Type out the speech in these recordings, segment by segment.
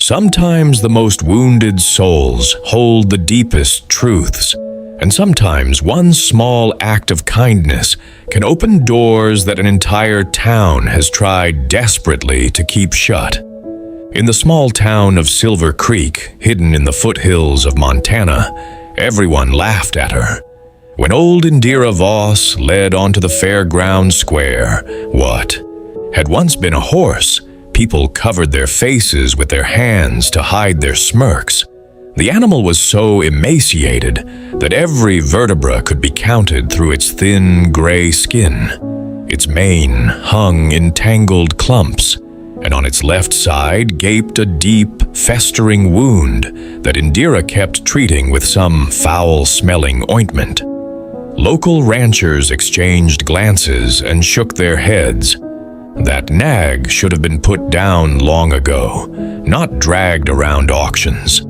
Sometimes the most wounded souls hold the deepest truths, and sometimes one small act of kindness can open doors that an entire town has tried desperately to keep shut. In the small town of Silver Creek, hidden in the foothills of Montana, everyone laughed at her. When old Indira Voss led onto the fairground square what had once been a horse, people covered their faces with their hands to hide their smirks. The animal was so emaciated that every vertebra could be counted through its thin gray skin. Its mane hung in tangled clumps, and on its left side gaped a deep, festering wound that Indira kept treating with some foul-smelling ointment. Local ranchers exchanged glances and shook their heads. That nag should have been put down long ago, not dragged around auctions.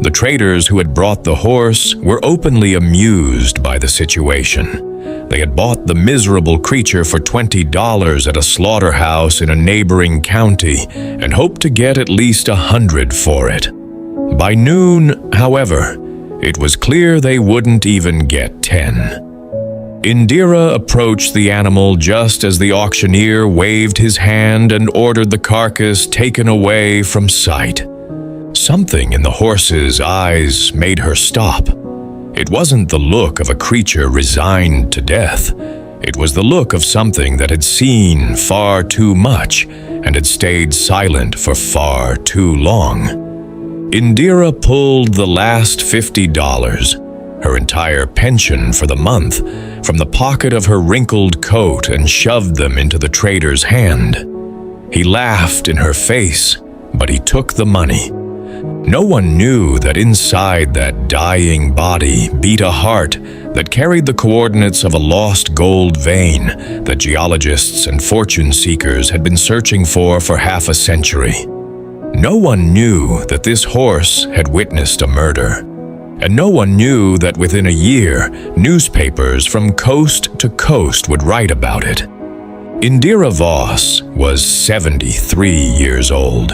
The traders who had brought the horse were openly amused by the situation. They had bought the miserable creature for $20 at a slaughterhouse in a neighboring county and hoped to get at least $100 for it. By noon, however, it was clear they wouldn't even get $10. Indira approached the animal just as the auctioneer waved his hand and ordered the carcass taken away from sight. Something in the horse's eyes made her stop. It wasn't the look of a creature resigned to death. It was the look of something that had seen far too much and had stayed silent for far too long. Indira pulled the last $50, her entire pension for the month, from the pocket of her wrinkled coat and shoved them into the trader's hand. He laughed in her face, but he took the money. No one knew that inside that dying body beat a heart that carried the coordinates of a lost gold vein that geologists and fortune seekers had been searching for half a century. No one knew that this horse had witnessed a murder. And no one knew that within a year, newspapers from coast to coast would write about it. Indira Voss was 73 years old.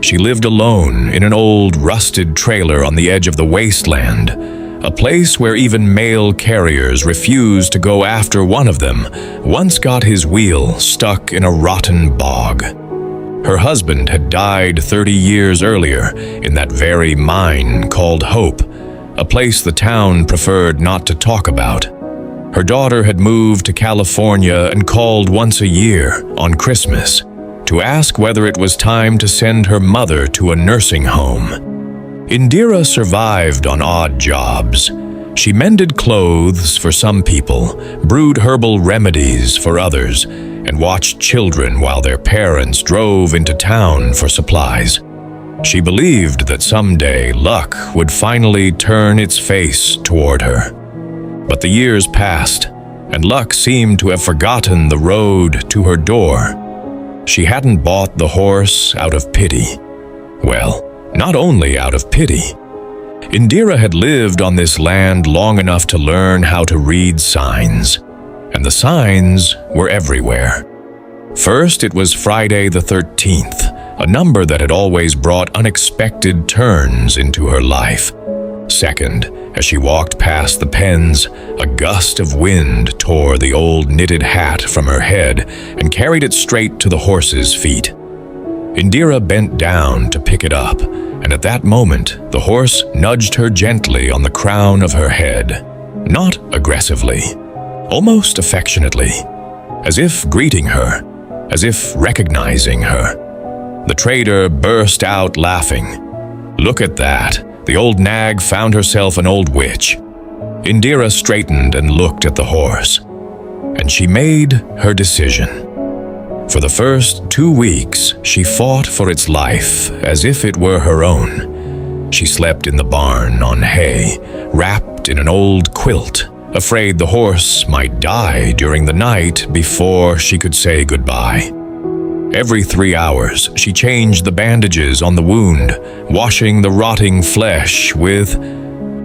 She lived alone in an old, rusted trailer on the edge of the wasteland, a place where even mail carriers refused to go after one of them once got his wheel stuck in a rotten bog. Her husband had died 30 years earlier in that very mine called Hope, a place the town preferred not to talk about. Her daughter had moved to California and called once a year, on Christmas, to ask whether it was time to send her mother to a nursing home. Indira survived on odd jobs. She mended clothes for some people, brewed herbal remedies for others, and watched children while their parents drove into town for supplies. She believed that someday luck would finally turn its face toward her. But the years passed, and luck seemed to have forgotten the road to her door. She hadn't bought the horse out of pity. Well, not only out of pity. Indira had lived on this land long enough to learn how to read signs, and the signs were everywhere. First, it was Friday the 13th, a number that had always brought unexpected turns into her life. Second, as she walked past the pens, a gust of wind tore the old knitted hat from her head and carried it straight to the horse's feet. Indira bent down to pick it up, and at that moment, the horse nudged her gently on the crown of her head. Not aggressively, almost affectionately, as if greeting her, as if recognizing her. The trader burst out laughing. Look at that. The old nag found herself an old witch. Indira straightened and looked at the horse, and she made her decision. For the first 2 weeks, she fought for its life as if it were her own. She slept in the barn on hay, wrapped in an old quilt, afraid the horse might die during the night before she could say goodbye. Every 3 hours, she changed the bandages on the wound, washing the rotting flesh with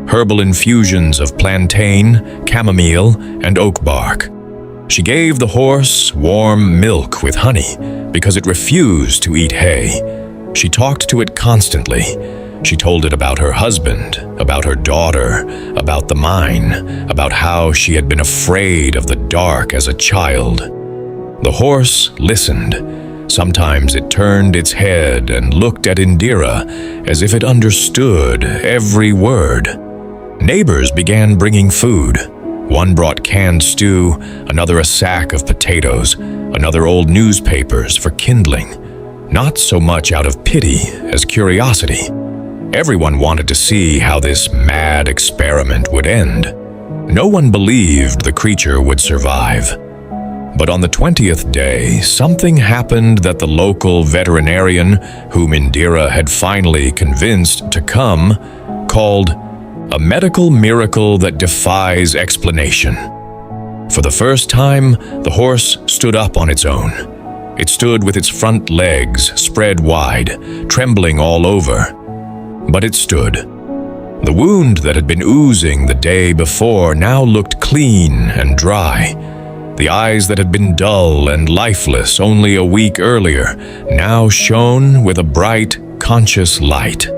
herbal infusions of plantain, chamomile, and oak bark. She gave the horse warm milk with honey because it refused to eat hay. She talked to it constantly. She told it about her husband, about her daughter, about the mine, about how she had been afraid of the dark as a child. The horse listened. Sometimes it turned its head and looked at Indira as if it understood every word. Neighbors began bringing food. One brought canned stew, another a sack of potatoes, another old newspapers for kindling. Not so much out of pity as curiosity. Everyone wanted to see how this mad experiment would end. No one believed the creature would survive. But on the 20th day, something happened that the local veterinarian, whom Indira had finally convinced to come, called a medical miracle that defies explanation. For the first time, the horse stood up on its own. It stood with its front legs spread wide, trembling all over. But it stood. The wound that had been oozing the day before now looked clean and dry. The eyes that had been dull and lifeless only a week earlier now shone with a bright, conscious light.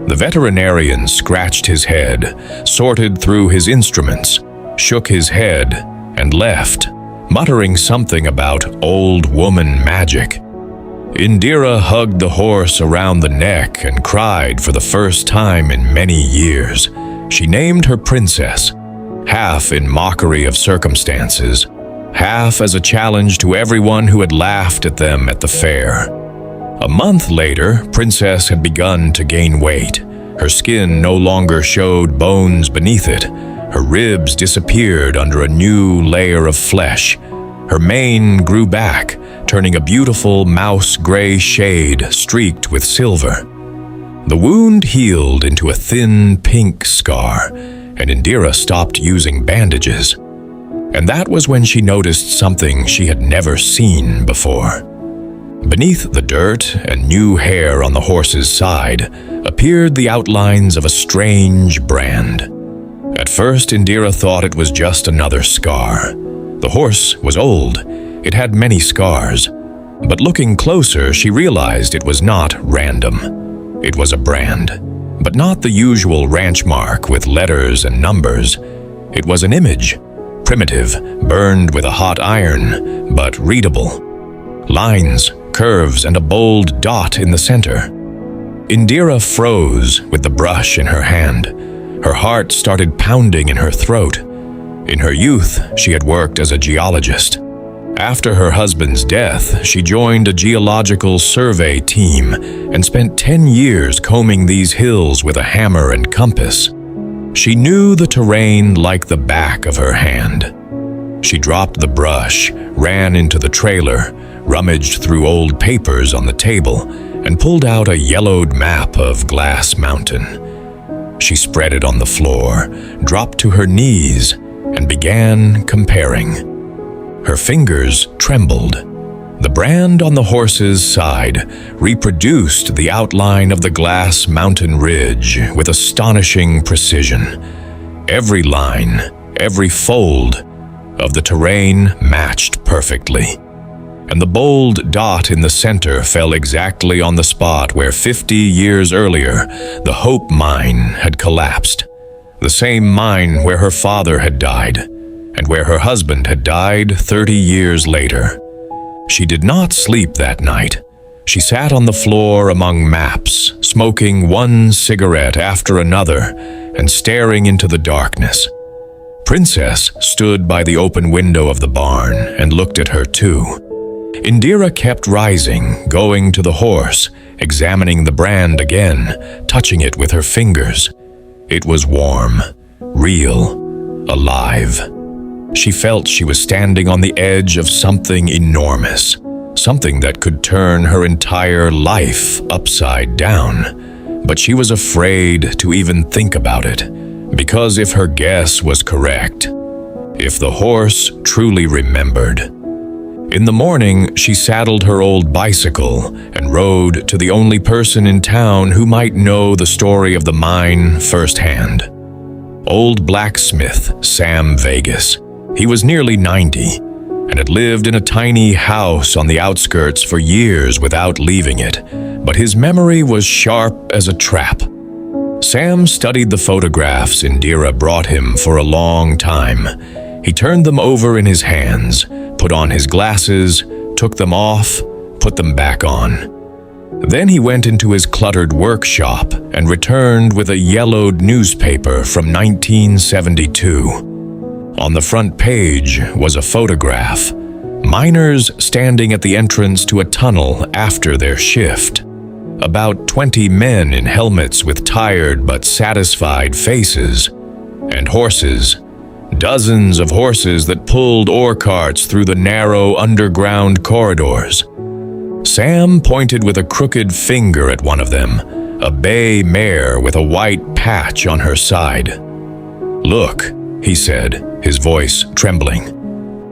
The veterinarian scratched his head, sorted through his instruments, shook his head, and left, muttering something about old woman magic. Indira hugged the horse around the neck and cried for the first time in many years. She named her princess, half in mockery of circumstances, half as a challenge to everyone who had laughed at them at the fair. A month later, Princess had begun to gain weight. Her skin no longer showed bones beneath it. Her ribs disappeared under a new layer of flesh. Her mane grew back, turning a beautiful mouse-gray shade streaked with silver. The wound healed into a thin pink scar, and Indira stopped using bandages. And that was when she noticed something she had never seen before. Beneath the dirt and new hair on the horse's side appeared the outlines of a strange brand. At first, Indira thought it was just another scar. The horse was old. It had many scars. But looking closer, she realized it was not random. It was a brand, but not the usual ranch mark with letters and numbers. It was an image, primitive, burned with a hot iron, but readable. Lines, curves, and a bold dot in the center. Indira froze with the brush in her hand. Her heart started pounding in her throat. In her youth, she had worked as a geologist. After her husband's death, she joined a geological survey team and spent 10 years combing these hills with a hammer and compass. She knew the terrain like the back of her hand. She dropped the brush, ran into the trailer, rummaged through old papers on the table, and pulled out a yellowed map of Glass Mountain. She spread it on the floor, dropped to her knees, and began comparing. Her fingers trembled. The brand on the horse's side reproduced the outline of the Glass Mountain ridge with astonishing precision. Every line, every fold of the terrain matched perfectly. And the bold dot in the center fell exactly on the spot where 50 years earlier the Hope Mine had collapsed. The same mine where her father had died, and where her husband had died 30 years later. She did not sleep that night. She sat on the floor among maps, smoking one cigarette after another and staring into the darkness. Princess stood by the open window of the barn and looked at her too. Indira kept rising, going to the horse, examining the brand again, touching it with her fingers. It was warm, real, alive. She felt she was standing on the edge of something enormous, something that could turn her entire life upside down. But she was afraid to even think about it, because if her guess was correct, if the horse truly remembered. In the morning, she saddled her old bicycle and rode to the only person in town who might know the story of the mine firsthand. Old blacksmith Sam Vegas. He was nearly 90. and had lived in a tiny house on the outskirts for years without leaving it, but his memory was sharp as a trap. Sam studied the photographs Indira brought him for a long time. He turned them over in his hands, put on his glasses, took them off, put them back on. Then he went into his cluttered workshop and returned with a yellowed newspaper from 1972. On the front page was a photograph. Miners standing at the entrance to a tunnel after their shift. About 20 men in helmets with tired but satisfied faces. And horses. Dozens of horses that pulled ore carts through the narrow underground corridors. Sam pointed with a crooked finger at one of them, a bay mare with a white patch on her side. "Look," he said, his voice trembling.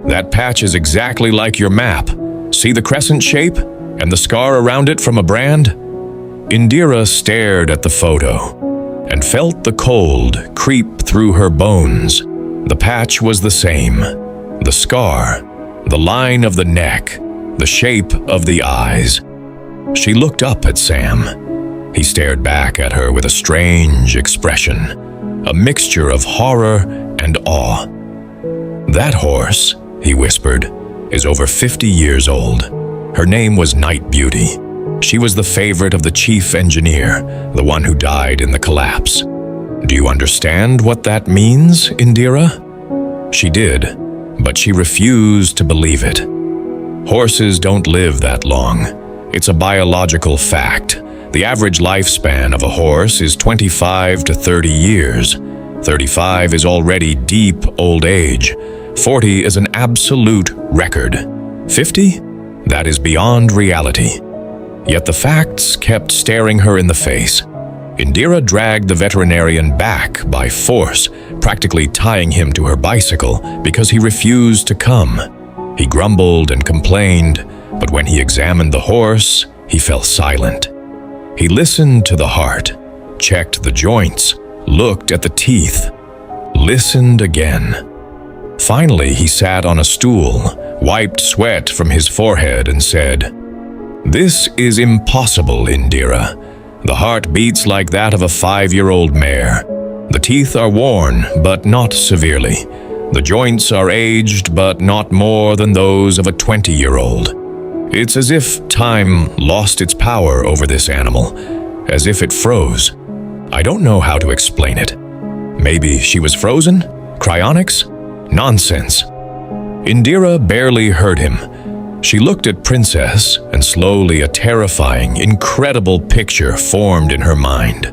"That patch is exactly like your map. See the crescent shape and the scar around it from a brand?" Indira stared at the photo and felt the cold creep through her bones. The patch was the same. The scar, the line of the neck, the shape of the eyes. She looked up at Sam. He stared back at her with a strange expression, a mixture of horror and awe. "That horse," he whispered, "is over 50 years old. Her name was Night Beauty. She was the favorite of the chief engineer, the one who died in the collapse. Do you understand what that means, Indira?" She did, but she refused to believe it. Horses don't live that long. It's a biological fact. The average lifespan of a horse is 25 to 30 years. 35 is already deep old age. 40 is an absolute record. 50? That is beyond reality. Yet the facts kept staring her in the face. Indira dragged the veterinarian back by force, practically tying him to her bicycle because he refused to come. He grumbled and complained, but when he examined the horse, he fell silent. He listened to the heart, checked the joints, looked at the teeth, listened again. Finally, he sat on a stool, wiped sweat from his forehead and said, "This is impossible, Indira. The heart beats like that of a 5-year-old mare. The teeth are worn, but not severely. The joints are aged, but not more than those of a 20-year-old. It's as if time lost its power over this animal, as if it froze. I don't know how to explain it. Maybe she was frozen? Cryonics? Nonsense." Indira barely heard him. She looked at Princess, and slowly a terrifying, incredible picture formed in her mind.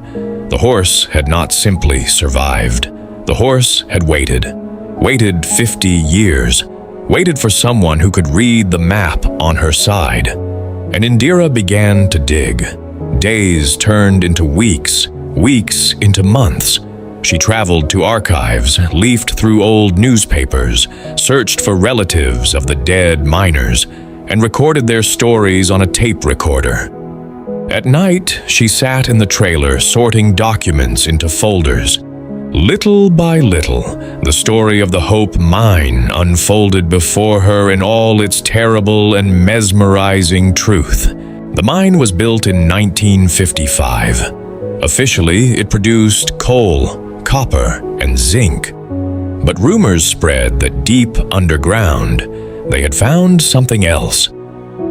The horse had not simply survived. The horse had waited 50 years, waited for someone who could read the map on her side. And Indira began to dig. Days turned into weeks, weeks into months. She traveled to archives, leafed through old newspapers, searched for relatives of the dead miners, and recorded their stories on a tape recorder. At night, she sat in the trailer sorting documents into folders. Little by little, the story of the Hope Mine unfolded before her in all its terrible and mesmerizing truth. The mine was built in 1955. Officially, it produced coal, copper, and zinc. But rumors spread that deep underground, they had found something else.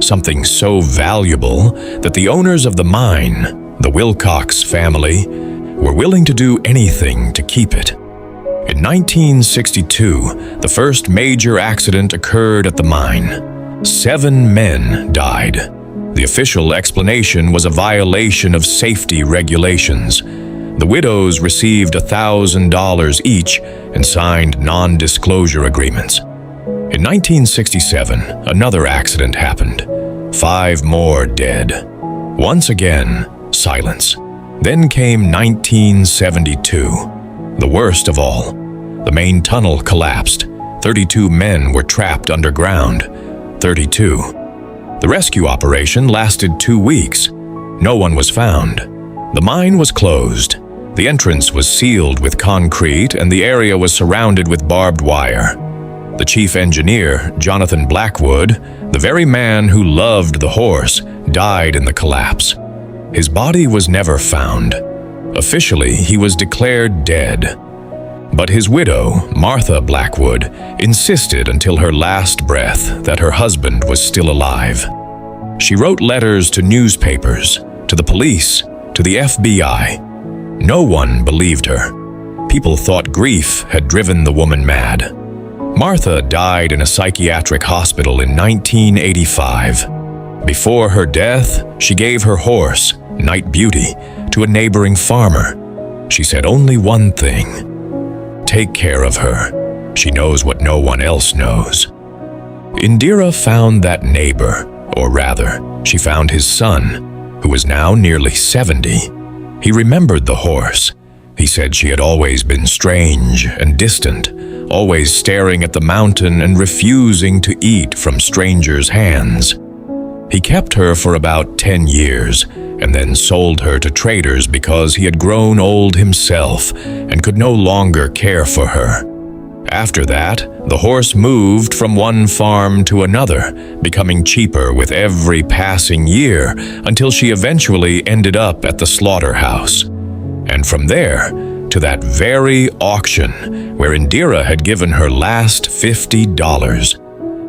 Something so valuable that the owners of the mine, the Wilcox family, were willing to do anything to keep it. In 1962, the first major accident occurred at the mine. 7 men died. The official explanation was a violation of safety regulations. The widows received $1,000 each and signed non-disclosure agreements. In 1967, another accident happened. 5 more dead. Once again, silence. Then came 1972, the worst of all. The main tunnel collapsed. 32 men were trapped underground. 32. The rescue operation lasted 2 weeks. No one was found. The mine was closed. The entrance was sealed with concrete and the area was surrounded with barbed wire. The chief engineer, Jonathan Blackwood, the very man who loved the horse, died in the collapse. His body was never found. Officially, he was declared dead. But his widow, Martha Blackwood, insisted until her last breath that her husband was still alive. She wrote letters to newspapers, to the police, to the FBI. No one believed her. People thought grief had driven the woman mad. Martha died in a psychiatric hospital in 1985. Before her death, she gave her horse, Night Beauty, to a neighboring farmer. She said only one thing: take care of her. She knows what no one else knows. Indira found that neighbor, or rather, she found his son, who was now nearly 70. He remembered the horse. He said she had always been strange and distant, always staring at the mountain and refusing to eat from strangers' hands. He kept her for about 10 years and then sold her to traders because he had grown old himself and could no longer care for her. After that, the horse moved from one farm to another, becoming cheaper with every passing year until she eventually ended up at the slaughterhouse. And from there, to that very auction where Indira had given her last $50.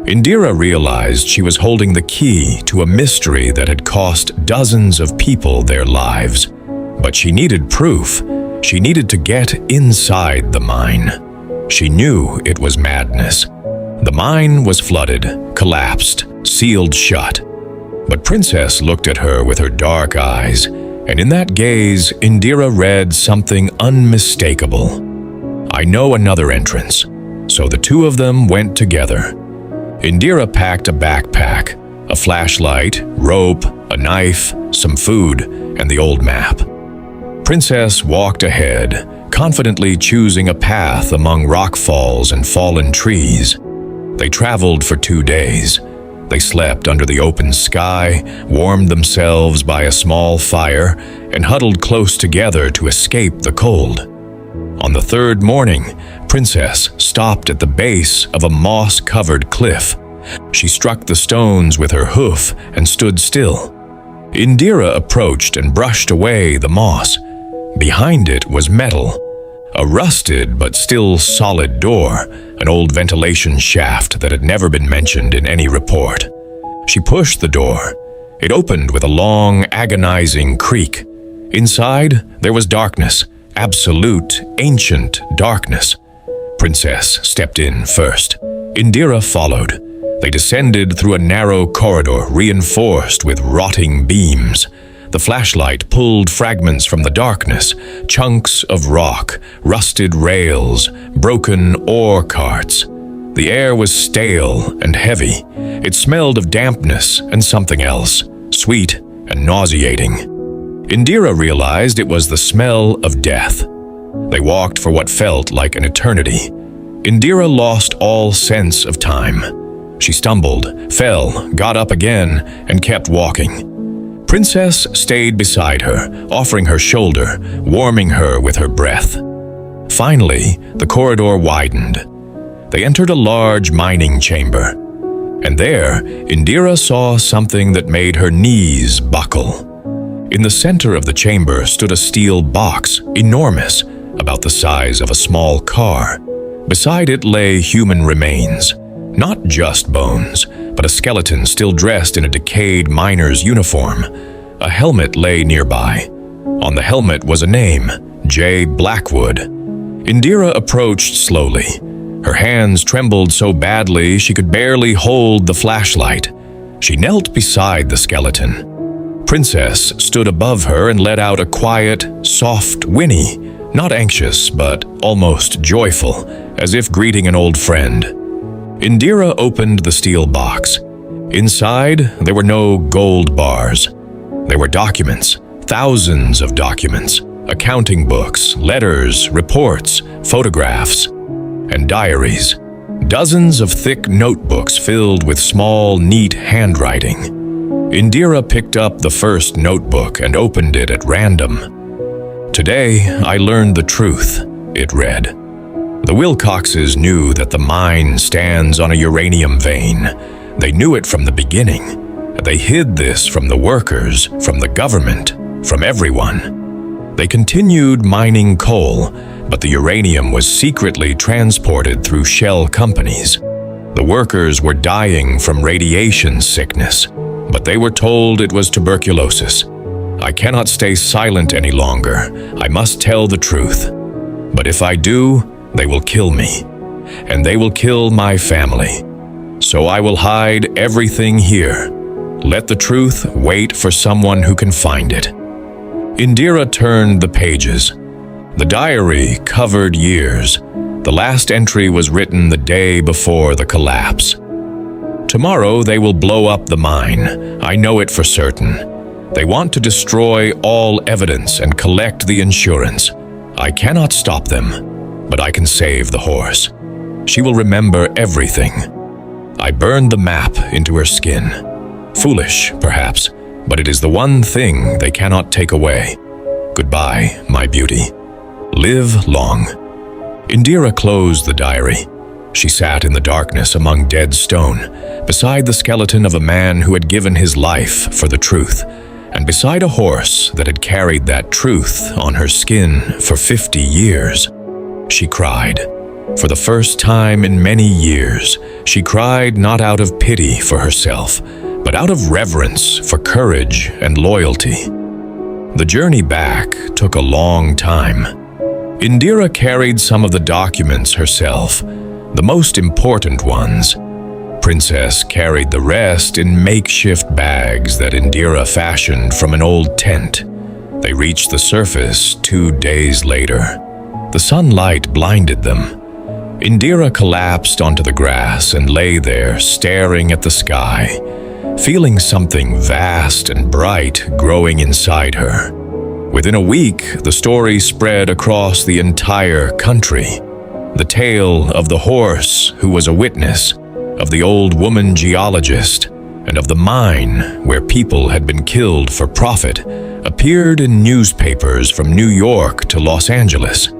Indira realized she was holding the key to a mystery that had cost dozens of people their lives. But she needed proof. She needed to get inside the mine. She knew it was madness. The mine was flooded, collapsed, sealed shut. But Princess looked at her with her dark eyes, and in that gaze, Indira read something unmistakable. I know another entrance. So the two of them went together. Indira packed a backpack, a flashlight, rope, a knife, some food, and the old map. Princess walked ahead, confidently choosing a path among rock falls and fallen trees. They traveled for 2 days. They slept under the open sky, warmed themselves by a small fire, and huddled close together to escape the cold. On the 3rd morning, Princess stopped at the base of a moss-covered cliff. She struck the stones with her hoof and stood still. Indira approached and brushed away the moss. Behind it was metal, a rusted but still solid door, an old ventilation shaft that had never been mentioned in any report. She pushed the door. It opened with a long, agonizing creak. Inside, there was darkness, absolute, ancient darkness. Princess stepped in first. Indira followed. They descended through a narrow corridor reinforced with rotting beams. The flashlight pulled fragments from the darkness, chunks of rock, rusted rails, broken ore carts. The air was stale and heavy. It smelled of dampness and something else, sweet and nauseating. Indira realized it was the smell of death. They walked for what felt like an eternity. Indira lost all sense of time. She stumbled, fell, got up again, and kept walking. Princess stayed beside her, offering her shoulder, warming her with her breath. Finally, the corridor widened. They entered a large mining chamber. And there, Indira saw something that made her knees buckle. In the center of the chamber stood a steel box, enormous, about the size of a small car. Beside it lay human remains. Not just bones, but a skeleton still dressed in a decayed miner's uniform. A helmet lay nearby. On the helmet was a name, J. Blackwood. Indira approached slowly. Her hands trembled so badly she could barely hold the flashlight. She knelt beside the skeleton. Princess stood above her and let out a quiet, soft whinny, not anxious, but almost joyful, as if greeting an old friend. Indira opened the steel box. Inside, there were no gold bars. There were documents, thousands of documents, accounting books, letters, reports, photographs, and diaries. Dozens of thick notebooks filled with small, neat handwriting. Indira picked up the first notebook and opened it at random. "Today, I learned the truth," it read. The Wilcoxes knew that the mine stands on a uranium vein. They knew it from the beginning. They hid this from the workers, from the government, from everyone. They continued mining coal, but the uranium was secretly transported through shell companies. The workers were dying from radiation sickness, but they were told it was tuberculosis. I cannot stay silent any longer. I must tell the truth. But if I do, they will kill me, and they will kill my family. So I will hide everything here. Let the truth wait for someone who can find it. Indira turned the pages. The diary covered years. The last entry was written the day before the collapse. Tomorrow they will blow up the mine. I know it for certain. They want to destroy all evidence and collect the insurance. I cannot stop them, but I can save the horse. She will remember everything. I burned the map into her skin. Foolish, perhaps, but it is the one thing they cannot take away. Goodbye, my beauty. Live long. Indira closed the diary. She sat in the darkness among dead stone, beside the skeleton of a man who had given his life for the truth, and beside a horse that had carried that truth on her skin for 50 years. She cried. For the first time in many years, she cried not out of pity for herself, but out of reverence for courage and loyalty. The journey back took a long time. Indira carried some of the documents herself, the most important ones. Princess carried the rest in makeshift bags that Indira fashioned from an old tent. They reached the surface 2 days later. The sunlight blinded them. Indira collapsed onto the grass and lay there staring at the sky, feeling something vast and bright growing inside her. Within a week, the story spread across the entire country. The tale of the horse who was a witness, of the old woman geologist, and of the mine where people had been killed for profit appeared in newspapers from New York to Los Angeles.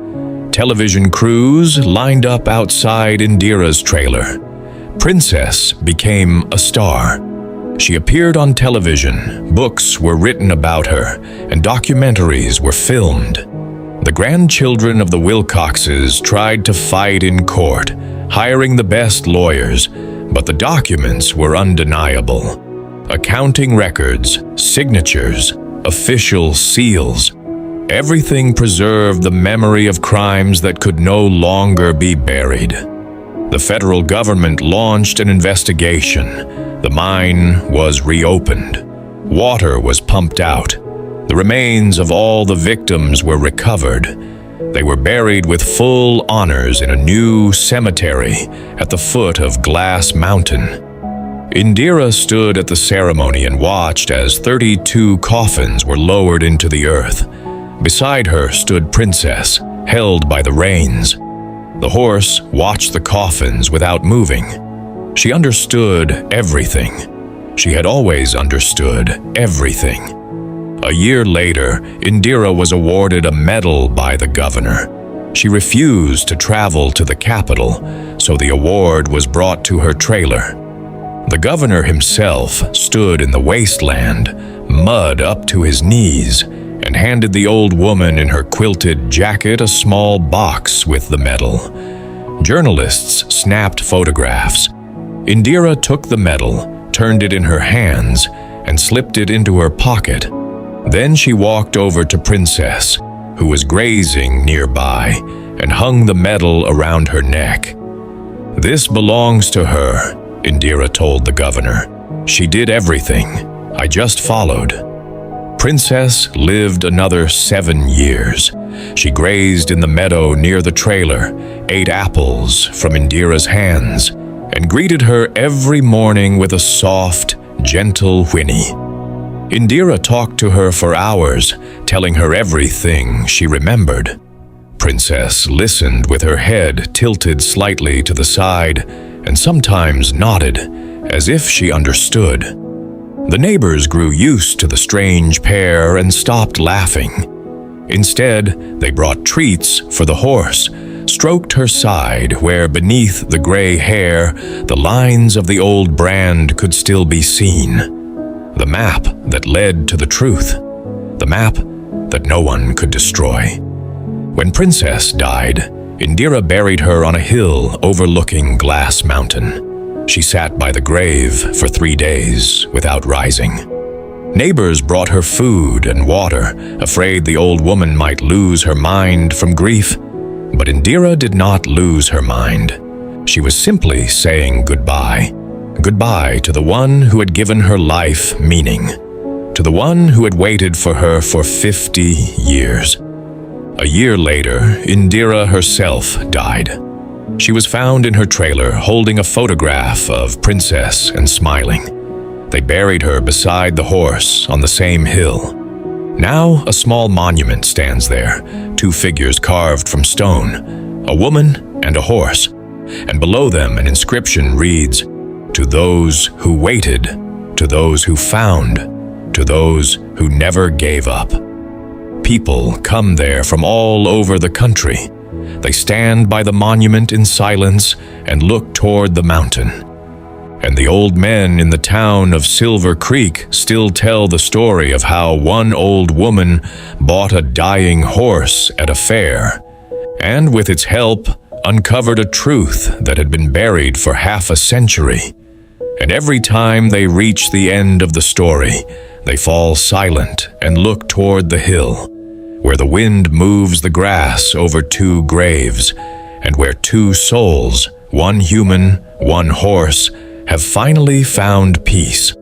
Television crews lined up outside Indira's trailer. Princess became a star. She appeared on television, books were written about her, and documentaries were filmed. The grandchildren of the Wilcoxes tried to fight in court, hiring the best lawyers, but the documents were undeniable. Accounting records, signatures, official seals. Everything preserved the memory of crimes that could no longer be buried. The federal government launched an investigation. The mine was reopened. Water was pumped out. The remains of all the victims were recovered. They were buried with full honors in a new cemetery at the foot of Glass Mountain. Indira stood at the ceremony and watched as 32 coffins were lowered into the earth. Beside her stood Princess, held by the reins. The horse watched the coffins without moving. She understood everything. She had always understood everything. A year later, Indira was awarded a medal by the governor. She refused to travel to the capital, so the award was brought to her trailer. The governor himself stood in the wasteland, mud up to his knees, and handed the old woman in her quilted jacket a small box with the medal. Journalists snapped photographs. Indira took the medal, turned it in her hands, and slipped it into her pocket. Then she walked over to Princess, who was grazing nearby, and hung the medal around her neck. "This belongs to her," Indira told the governor. "She did everything. I just followed." Princess lived another 7 years. She grazed in the meadow near the trailer, ate apples from Indira's hands, and greeted her every morning with a soft, gentle whinny. Indira talked to her for hours, telling her everything she remembered. Princess listened with her head tilted slightly to the side and sometimes nodded, as if she understood. The neighbors grew used to the strange pair and stopped laughing. Instead, they brought treats for the horse, stroked her side where beneath the gray hair the lines of the old brand could still be seen. The map that led to the truth. The map that no one could destroy. When Princess died, Indira buried her on a hill overlooking Glass Mountain. She sat by the grave for 3 days without rising. Neighbors brought her food and water, afraid the old woman might lose her mind from grief. But Indira did not lose her mind. She was simply saying goodbye. Goodbye to the one who had given her life meaning. To the one who had waited for her for 50 years. A year later, Indira herself died. She was found in her trailer holding a photograph of Princess and smiling. They buried her beside the horse on the same hill. Now a small monument stands there, 2 figures carved from stone, a woman and a horse, and below them an inscription reads, "To those who waited, to those who found, to those who never gave up." People come there from all over the country. They stand by the monument in silence and look toward the mountain. And the old men in the town of Silver Creek still tell the story of how one old woman bought a dying horse at a fair, and with its help uncovered a truth that had been buried for half a century. And every time they reach the end of the story, they fall silent and look toward the hill, where the wind moves the grass over 2 graves, and where 2 souls, one human, one horse, have finally found peace.